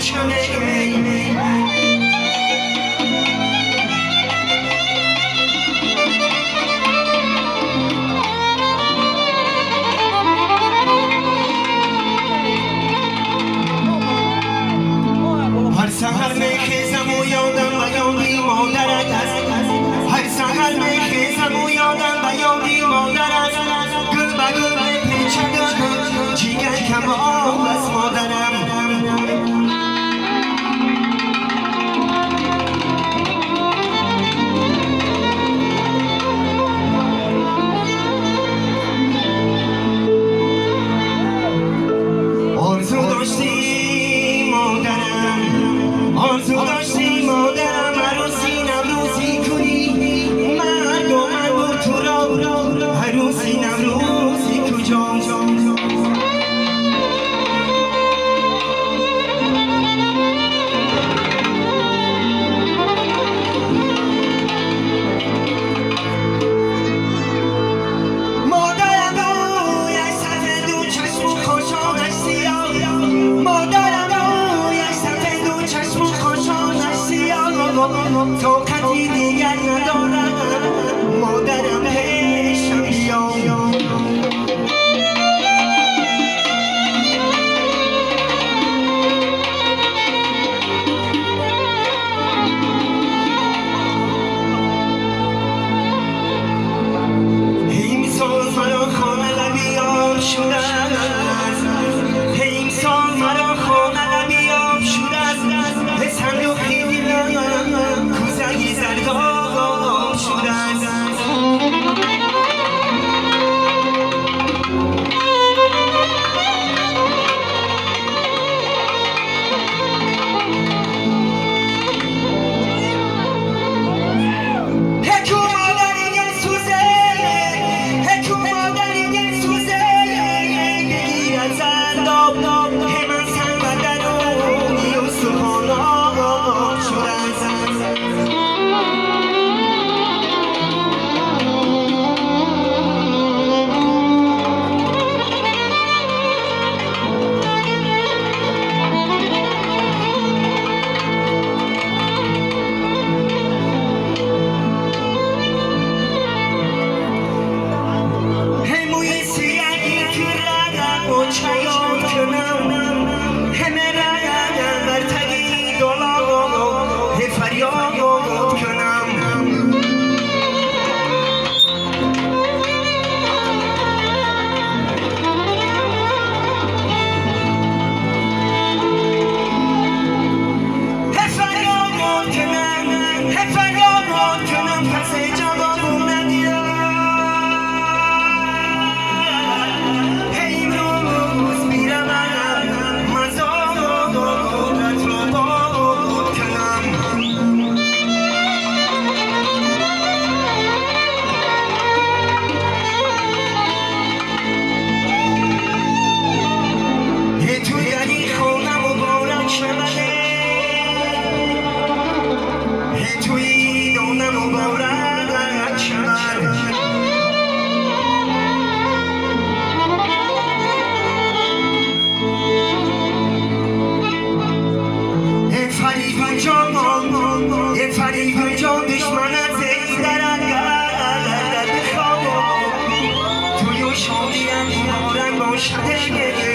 هر سحر میخیزم و یادم و یادی مادرت است هر سحر میخیزم و یادم و یادی مادرت گل به گل پیچیدم جیگر کباب از مادرم آرزو داشتی مادرم آرزو داشتی مادرم عروسی نوروزی کنی مرگ و مرگ تو را عروسی نوروزی کجا طاقتی دیگر ندارم مادرم پیشم بیا این سال مرا خانه لبیاب شده این سال مرا خانه لبیاب شده صندوقی دیدم کوزه‌ای زرداب شده فریب جان دشمنت زیدرد گرد بخواب توی و شادیم مارن باشده